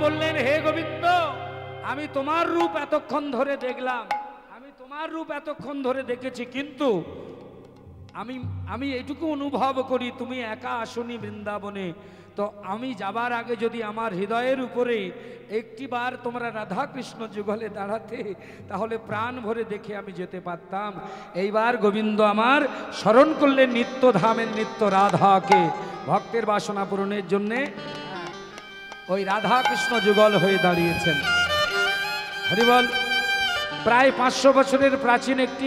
বললেন, হে গোবিন্দ, আমি তোমার রূপ এতক্ষণ ধরে দেখলাম, আমি তোমার রূপ এতক্ষণ ধরে দেখেছি, কিন্তু আমি এইটুকু অনুভব করি তুমি একা আসনি বৃন্দাবনে। তো আমি যাবার আগে যদি আমার হৃদয়ের উপরে একটিবার তোমরা রাধা কৃষ্ণ যুগলে দাঁড়াতে, তাহলে প্রাণ ভরে দেখে আমি যেতে পারতাম। এইবার গোবিন্দ আমার স্মরণ করলেন নিত্য ধামের নিত্য রাধাকে, ভক্তের বাসনা পূরণের জন্যে ওই রাধা কৃষ্ণ যুগল হয়ে দাঁড়িয়েছেন। হরিবল। প্রায় 500 বছরের প্রাচীন একটি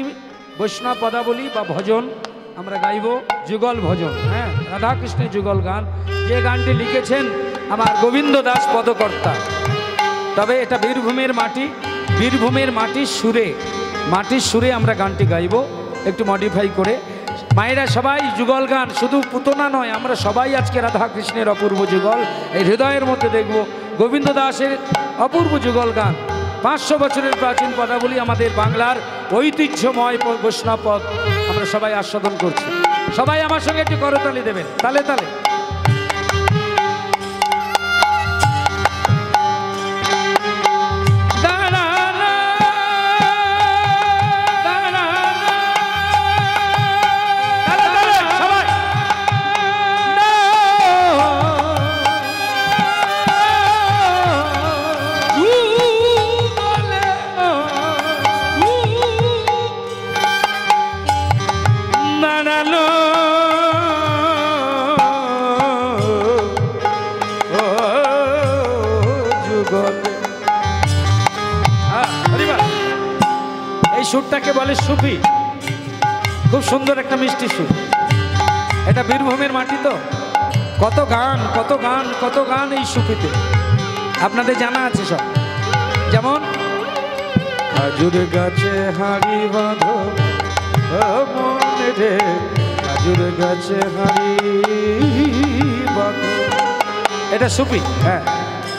বৈষ্ণব পদাবলী বা ভজন আমরা গাইব, যুগল ভজন। হ্যাঁ, রাধা কৃষ্ণের যুগল গান, যে গানটি লিখেছেন আমার গোবিন্দ দাস পদকর্তা। তবে এটা বীরভূমের মাটি, বীরভূমের মাটির সুরে আমরা গানটি গাইব একটু মডিফাই করে। মায়েরা সবাই যুগল গান, শুধু পুতনা নয়, আমরা সবাই আজকে রাধা কৃষ্ণের অপূর্ব যুগল এই হৃদয়ের মধ্যে দেখব। গোবিন্দ দাসের অপূর্ব যুগল গান, 500 বছরের প্রাচীন পদাবলী, আমাদের বাংলার ঐতিহ্যময় বৈষ্ণব পদ আমরা সবাই আস্বাদন করছি। সবাই আমার সঙ্গে একটু করতালি দেবেন, তালে তালে। সুরটাকে বলে সুফি, খুব সুন্দর একটা মিষ্টি সুর। এটা বীরভূমের মাটি, তো কত গান কত গান কত গান এই সুফিতে আপনাদের জানা আছে সব। যেমন খাজুর গাছে হাড়ি বাঁধো মনে রে, খাজুর গাছে হাড়ি বাঁধো, এটা সুফি। হ্যাঁ,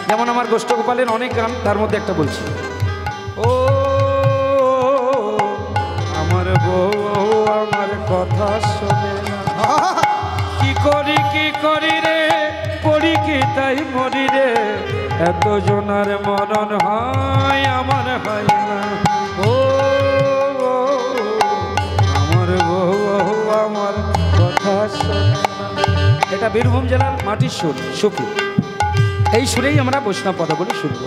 যেমন আমার গোষ্ঠগোপালের অনেক গান, তার মধ্যে একটা বলছি। ও আমার বউ আমার কথা শোনে না, কি করি রে, পড়ি কি তাই মরি রে, এত জনার মরণ হয় আমার হয় না। ও আমার বউ আমার কথা শোনে না, এটা বীরভূম জেলার মাটির সুর, সুফি। এই সুরেই আমরা বৈষ্ণব পদাবলী শুনব।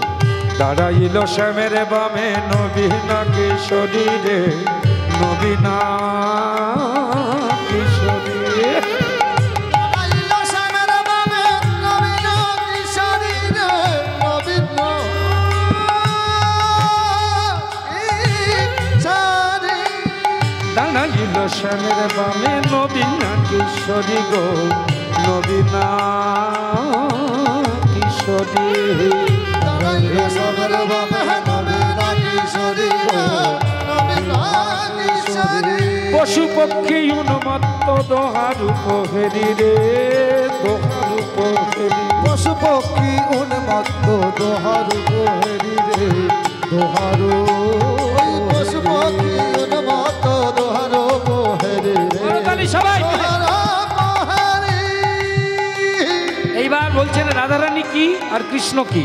দাঁড়াইল শ্যামের বামে নবীনা কিশোরী রে, নবীনা কিশোরী, দাঁড়াইল শ্যামের বামে নবীনা কিশোরী গো, নবীনা কিশোরী, পশু পক্ষী উন্মত্ত দোহার উপহেরি রে, দোহার উপহেরি, পশু পক্ষী উন্মত্ত দোহার উপহেরি রে, দোহার, পশু পক্ষী উন্মত্ত দোহার উপহেরি রে, সবাই। এইবার বলছেন রাধারানী কি আর কৃষ্ণ কি।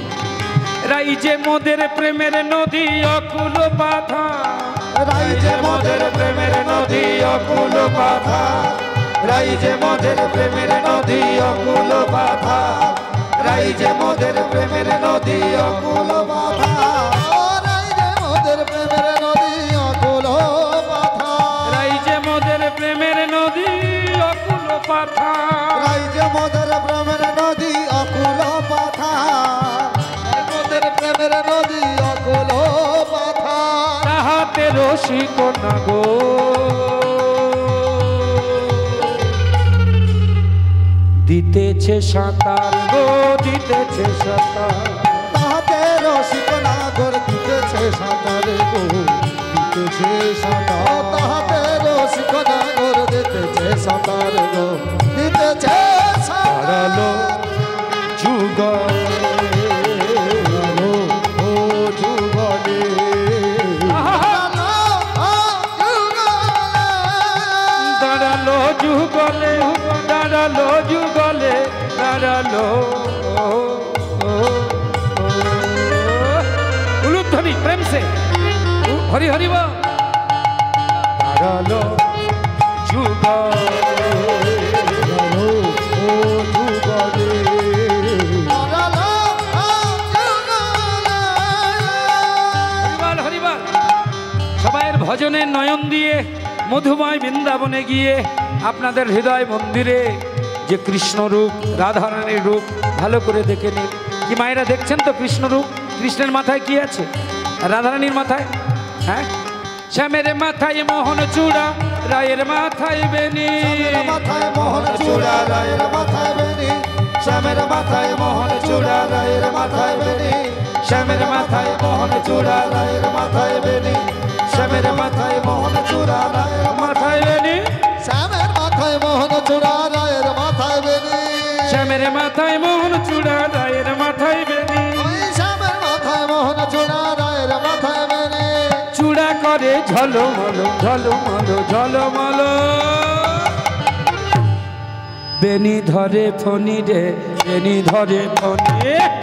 রাই যে মোদের প্রেমের নদী অকুল বাধা, রাই যে মোদের প্রেমের নদী অকুল বাধা, রাই যে মোদের প্রেমের নদী অকুল বাধা, রাই যে মোদের প্রেমের নদী অকুল বাধা, রাই যে মোদের প্রেমের নদী অকুল বাধা, রাই যে মোদের প্রেমের নদী অকুল বাধা, রাই যে মোদের প্রেমের নদী অকুল বাধা, মোদের প্রেমের নদী অকুল বাধা, তাহাতে রসিক না গো, দিতেছে সাঁতার গো, দিতেছে সাঁতার, তাহাতে রসিক নাগর দিতেছে সাঁতার গো, দিতেছে সাঁতার, তাহাতে রসিক নাগর দিতেছে সাঁতার গো, দিতেছে সাঁতার, যুগল ও যুগলে, দাঁড়ালো যুগলে, দাঁড়ালো যুগলে, দাঁড়ালো গেছে। হরি হরি বল। দাঁড়ালো যুগলে, সবাইয়ের ভজনের নয়ন দিয়ে মধুময় বৃন্দাবনে গিয়ে আপনাদের হৃদয় মন্দিরে যে কৃষ্ণ রূপ, রাধারানীর রূপ ভালো করে দেখে নিন। কি মায়েরা দেখছেন তো কৃষ্ণ রূপ? কৃষ্ণের মাথায় কি আছে? রাধারানীর মাথায়, হ্যাঁ, শ্যামের মাথায় মোহন চূড়া, রায়ের মাথায় বেনি, মাথায় মোহন চূড়া, রায়ের মাথায় বেনি, শ্যামের মাথায় মোহন চূড়া, রায়ের মাথায় বেনি, শ্যামের মাথায় মোহন চূড়া, রায়ের মাথায় বেনি, শ্যামের মাথায় মোহন চূড়া, রায়ের মাথায় বেনি, শ্যামের মাথায় মোহন চূড়া, রায়ের মাথায় বেনি, শ্যামের মাথায় মোহন চূড়া, রায়ের মাথায় বেনি, ওই শ্যামের মাথায় মোহন চূড়া, রায়ের মাথায় বেনি, চূড়া করে ঝলমল ঝলমল ঝলমল, বেনি ধরে ফণি রে, বেনি ধরে ফণি,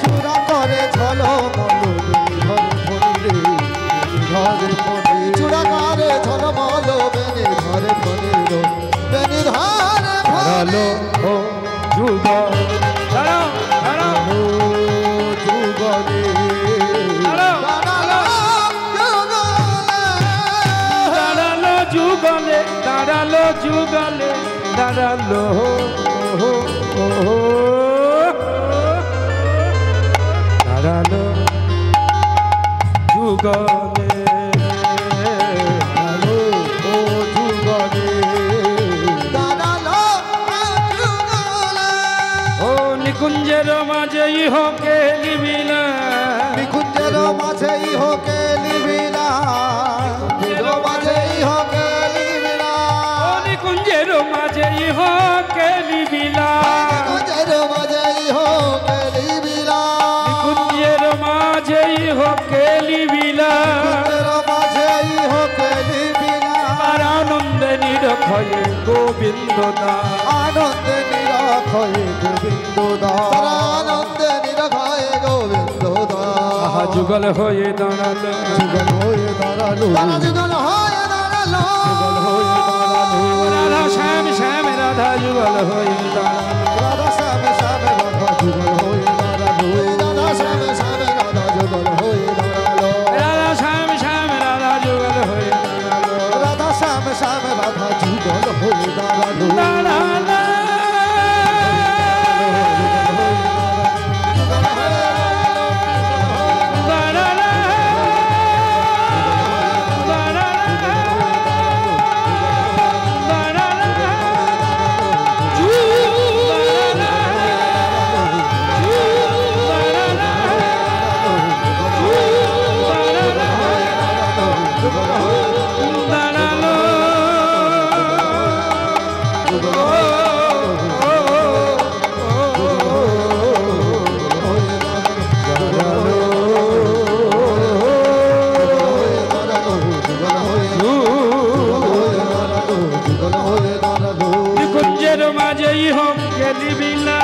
চূড়া করে ঝলমল, বেনি ধরে ফণি রে, বেনি ধরে ফণি, চূড়া করে ঝলমল, বেনি ধরে ফণি রে, বেনি ধরে দাঁড়ালো ও যুগ, দাঁড়াও দাঁড়াও ও যুগলে, দাঁড়াও, দাঁড়ালো যুগলে, দাঁড়ালো যুগলে, দাঁড়ালো দাঁড়ালো যুগলে, দাঁড়ালো ও যুগলে, দাঁড়ালো ও যুগলে, ও নিকুঞ্জের মাঝে ইহকে লিবিলা, নিকুঞ্জের মাঝে ইহকে লিবিলা, নিকুঞ্জের মাঝে ইহকে লিবিলা, ও নিকুঞ্জের মাঝে ইহকে লিবিলা, নিকুঞ্জের মাঝে ইহকে লিবিলা, নিকুঞ্জের মাঝে ইহকে লিবিলা, নিকুঞ্জের মাঝে ইহকে লিবিলা, আর আনন্দে নিরক্ষয়ে গোবিন্দ দাস, আনন্দে নিরক্ষয়ে গোবিন্দ দাস, আনন্দে নিরক্ষয়ে গোবিন্দ দাস, আহা যুগল হয়ে দাঁড়ালো, যুগল হয়ে দাঁড়ালো, তারা যুগল হয়ে দাঁড়ালো, যুগল হয়ে দাঁড়ালো, রাধা শ্যাম শ্যাম রাধা যুগল হয়ে দাঁড়ালো, রাধা শ্যামে শ্যামে রাধা যুগল হয়ে দাঁড়ালো, রাধা শ্যামে শ্যামে রাধা যুগল হয়ে দাঁড়ালো, রাধা শ্যাম শ্যাম রাধা যুগল হয়ে দাঁড়ালো, রাধা শ্যামে শ্যামে রাধা যুগল হয়ে দাঁড়ালো, দাঁড়ালো নিকুঞ্জের মাঝেই হোক গেলিবিলা,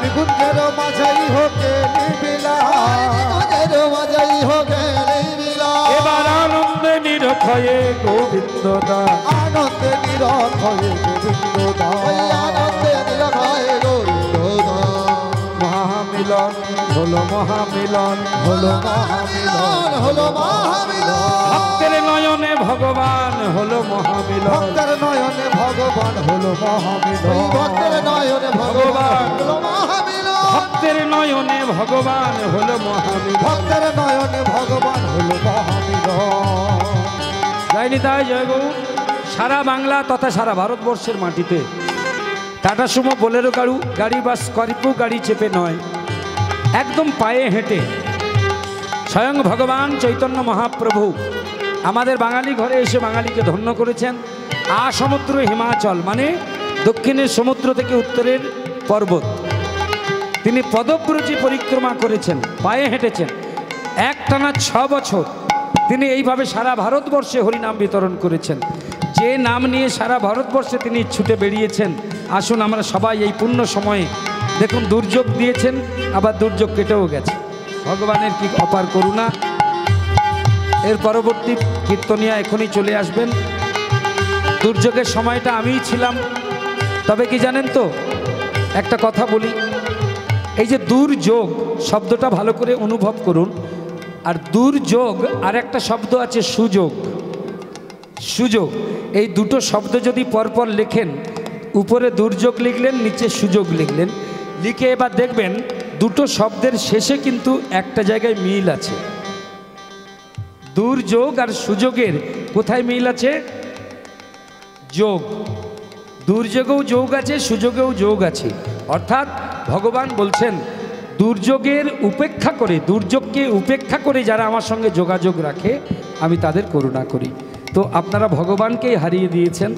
নিকুঞ্জের মাঝেই হোকে লিবিলা, নিকুঞ্জের মাঝেই হোকে লিবিলা, এবার আনন্দে নিরক্ষয়ে গোবিন্দ দাস, আনন্দে নিরক্ষয়ে গোবিন্দ দাস, আনন্দে নিরক্ষয়ে গোবিন্দ দাস, মহামিলন হলো মহামিলন হলো মহামিলন, হলো মহামিলন, ভক্তের নয়নে ভগবান হলো মহামিলন, ভক্তের নয়নে ভগবান হলো মহামিলন, ভক্তের নয়নে ভগবান হলো মহামিলন, ভক্তের নয়নে ভগবান হলো মহামিলন। ভক্তের নয়নে ভগবান হলো মহামিলন। যায়নি তাই জয় গৌ। সারা বাংলা তথা সারা ভারতবর্ষের মাটিতে টাটা সুমো বোলেরো গাড়ি বা স্করপিও গাড়ি চেপে নয়, একদম পায়ে হেঁটে স্বয়ং ভগবান চৈতন্য মহাপ্রভু আমাদের বাঙালি ঘরে এসে বাঙালিকে ধন্য করেছেন। সমুদ্র হিমাচল মানে দক্ষিণের সমুদ্র থেকে উত্তরের পর্বত, তিনি পদব্রজে পরিক্রমা করেছেন, পায়ে হেঁটেছেন একটানা 6 বছর। তিনি এইভাবে সারা ভারতবর্ষে হরিনাম বিতরণ করেছেন। যে নাম নিয়ে সারা ভারতবর্ষে তিনি ছুটে বেরিয়েছেন। আসুন আমরা সবাই এই পূর্ণ সময়ে, দেখুন দুর্যোগ দিয়েছেন, আবার দুর্যোগ কেটেও গেছে। ভগবানের কি অপার করুণা। এর পরবর্তী কীর্তনিয়া এখনই চলে আসবেন। দুর্যোগের সময়টা আমিই ছিলাম। তবে কি জানেন তো, একটা কথা বলি, এই যে দুর্যোগ শব্দটা ভালো করে অনুভব করুন। আর দুর্যোগ আর একটা শব্দ আছে সুযোগ। সুযোগ, এই দুটো শব্দ যদি পরপর লেখেন, উপরে দুর্যোগ লিখলেন, নিচে সুযোগ লিখলেন, লিখে এবার দেখবেন দুটো শব্দের শেষে কিন্তু একটা জায়গায় মিল আছে। দুর্যোগ আর সুযোগের কোথায় মিল আছে? যোগ। দুর্যোগেও যোগ আছে, সুযোগেও যোগ আছে। অর্থাৎ ভগবান বলছেন দুর্যোগের উপেক্ষা করে, দুর্যোগকে উপেক্ষা করে যারা আমার সঙ্গে যোগাযোগ রাখে আমি তাদের করুণা করি। তো আপনারা ভগবানকেই হারিয়ে দিয়েছেন,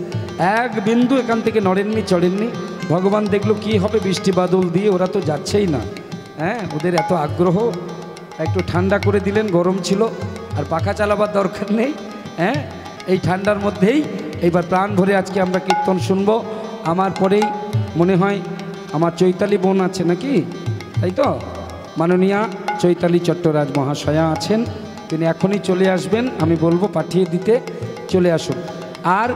এক বিন্দু এখান থেকে নড়েননি চড়েননি। ভগবান দেখলো কি হবে, বৃষ্টি বাদল দিয়ে ওরা তো যাচ্ছেই না। হ্যাঁ, ওদের এত আগ্রহ, একটু ঠান্ডা করে দিলেন, গরম ছিল, আর পাখা চালাবার দরকার নেই। হ্যাঁ, এই ঠান্ডার মধ্যেই এইবার প্রাণ ভরে আজকে আমরা কীর্তন শুনব। আমার পরেই মনে হয় আমার চৈতালি বোন আছে নাকি, তাই তো? মাননীয়া চৈতালি চট্টরাজ মহাশয়া আছেন, তিনি এখনই চলে আসবেন। আমি বলবো পাঠিয়ে দিতে, চলে আসুন। আর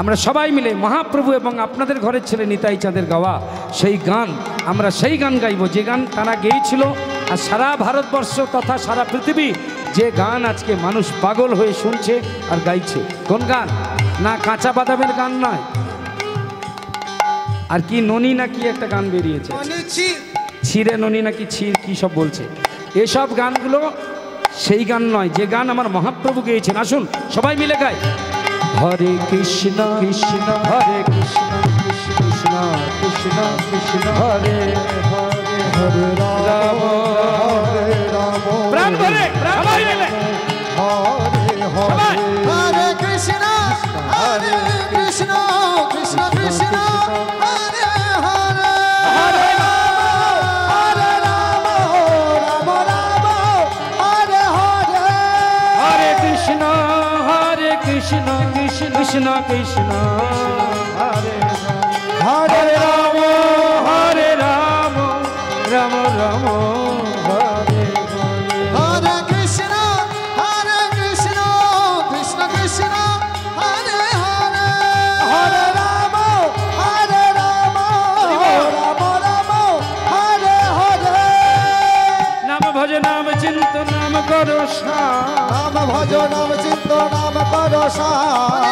আমরা সবাই মিলে মহাপ্রভু এবং আপনাদের ঘরের ছেলে নিতাই চাঁদের গাওয়া সেই গান, আমরা সেই গান গাইব যে গান তারা গেয়েছিল। আর সারা ভারতবর্ষ তথা সারা পৃথিবী যে গান আজকে মানুষ পাগল হয়ে শুনছে আর গাইছে। কোন গান? না কাঁচা বাদামের গান নয়, আর কি ননি নাকি একটা গান বেরিয়েছে, ছিঁড়ে ননি নাকি কি সব বলছে, এসব গানগুলো সেই গান নয় যে গান আমার মহাপ্রভু গেয়েছেন। আসুন সবাই মিলে গাই। হরে কৃষ্ণ কৃষ্ণ হরে কৃষ্ণ কৃষ্ণ কৃষ্ণ কৃষ্ণ হরে হরে হরে রাম হরে রাম। প্রাণ ভরে সবাই মিলে হরে হরে হরে কৃষ্ণ হরে কৃষ্ণ কৃষ্ণ কৃষ্ণ হরে হরে হরে হরে রাম রাম রাম হরে হরে হরে কৃষ্ণ কৃষ্ণ কৃষ্ণ কৃষ্ণ হরে হরে রাম রাম রাম হরে হরে কৃষ্ণ কৃষ্ণ কৃষ্ণ হরে হরে হরে রাম রাম রাম হরে হরে। নাম ভজ নাম চিন্ত নাম করো নাম ভজ নাম চিন্ত নাম করো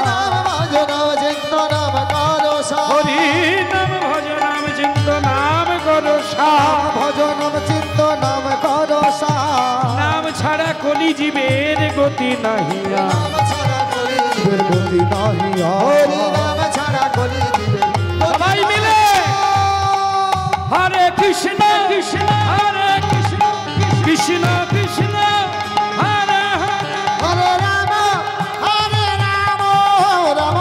নাম ভজ নাম চিন্ত নাম করো হরি নাম ভজ নাম চিন্ত নাম করো ভজ নাম চিন্ত নাম করো নাম ছাড়া কলি জীবের গতি নাহি, নাম ছাড়া কলি জীবের গতি নাহি, হরি নাম ছাড়া কলি জীবের। সবাই মিলে হরে কৃষ্ণ কৃষ্ণ হরে কৃষ্ণ কৃষ্ণ কৃষ্ণ হরে হরে হরে রাম রাম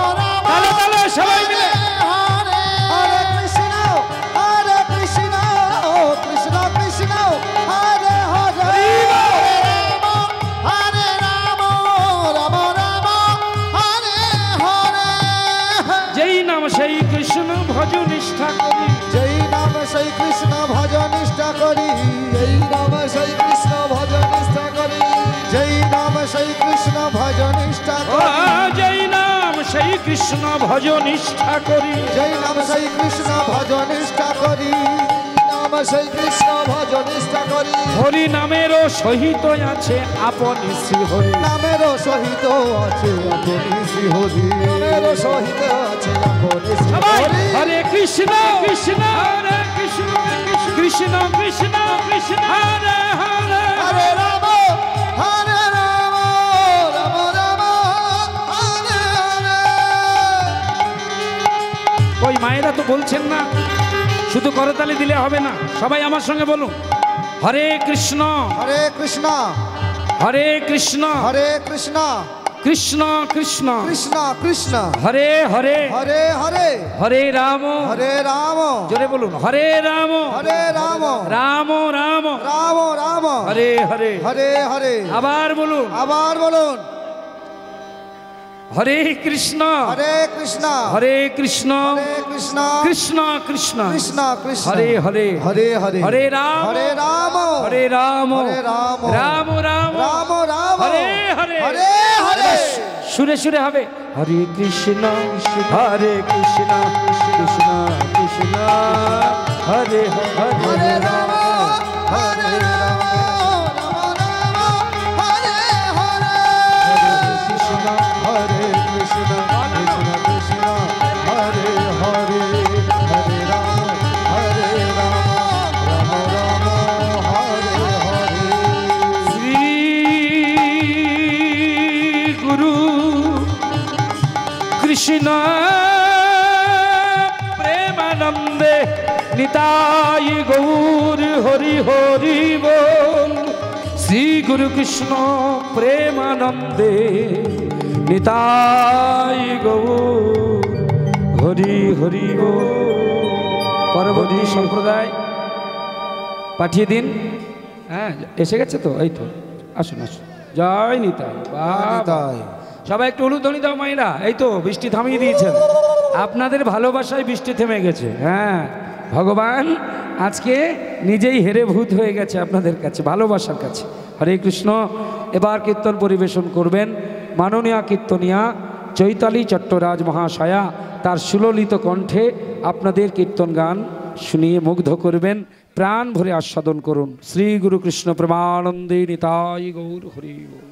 রাম তালে সবাই মিলে হরে হরে কৃষ্ণ কৃষ্ণ কৃষ্ণ হরে হরে হরে রাম রাম রাম হরে হরে। যেই নাম সেই কৃষ্ণ ভজ নিষ্ঠা করি, যেই নাম সেই কৃষ্ণ ভজ নিষ্ঠা করি, এই নাম সেই কৃষ্ণ ভজ নিষ্ঠা করি, যেই নাম সেই কৃষ্ণ ভজ নিষ্ঠা করি, যেই নাম সেই কৃষ্ণ ভজ নিষ্ঠা করি, যেই নাম সেই কৃষ্ণ ভজ নিষ্ঠা করি, নাম সেই কৃষ্ণ ভজ নিষ্ঠা করি। হরি নামেরও সহিত আছে আপনি শ্রী হরি, নামেরও সহিত আছে আপনি শ্রী হরি, নামেরও সহিত আছে আপনি শ্রী হরি। হরে কৃষ্ণ কৃষ্ণ হরে কৃষ্ণ কৃষ্ণ কৃষ্ণ কৃষ্ণ হরে হরে হরে রাম রাম রাম হরে হরে। ওই মায়েরা তো বলছেন না, শুধু করতালি দিলে হবে না, সবাই আমার সঙ্গে বলুন হরে কৃষ্ণ হরে কৃষ্ণ হরে কৃষ্ণ হরে কৃষ্ণ কৃষ্ণ কৃষ্ণ কৃষ্ণ কৃষ্ণ হরে হরে হরে হরে হরে রাম জোরে বলুন হরে রাম রাম রাম রাম হরে হরে হরে হরে। আবার বলুন হরে কৃষ্ণ হরে কৃষ্ণ কৃষ্ণ কৃষ্ণ কৃষ্ণ হরে হরে হরে হরে হরে রাম রাম রাম রাম হরে হরে। হরে হরে হরে সুরে সুরে হবে হরে কৃষ্ণ কৃষ্ণ কৃষ্ণ হরে হরে হরে রাম হরে রাম রাম রাম হরে হরে কৃষ্ণ হরে কৃষ্ণ কৃষ্ণ কৃষ্ণ হরে হরে হরে রাম রাম রাম হরে হরে শ্রী গুরু কৃষ্ণ প্রেমানন্দে নিতাই গৌর হরি হরি বল শ্রী গুরু কৃষ্ণ প্রেমানন্দে নিতাই গৌর হরি হরি বল। পরবর্তী সম্প্রদায় পাঠিয়ে দিন। হ্যাঁ এসে গেছে তো, এই তো আসুন আসুন। জয় নিতাই বাবা। তাই সবাই একটু উলুধ্বনি দাও মায়েরা। এই তো বৃষ্টি থামিয়ে দিয়েছেন, আপনাদের ভালোবাসায় বৃষ্টি থেমে গেছে। হ্যাঁ ভগবান আজকে নিজেই হেরে ভূত হয়ে গেছে আপনাদের কাছে, ভালোবাসার কাছে। হরে কৃষ্ণ। এবার কীর্তন পরিবেশন করবেন মাননীয়া কীর্তনিয়া চৈতালি চট্টরাজ মহাশয়া। তার সুললিত কণ্ঠে আপনাদের কীর্তন গান শুনিয়ে মুগ্ধ করবেন, প্রাণ ভরে আস্বাদন করুন। শ্রী গুরু কৃষ্ণ প্রেমানন্দে নিতাই গৌর হরি বল।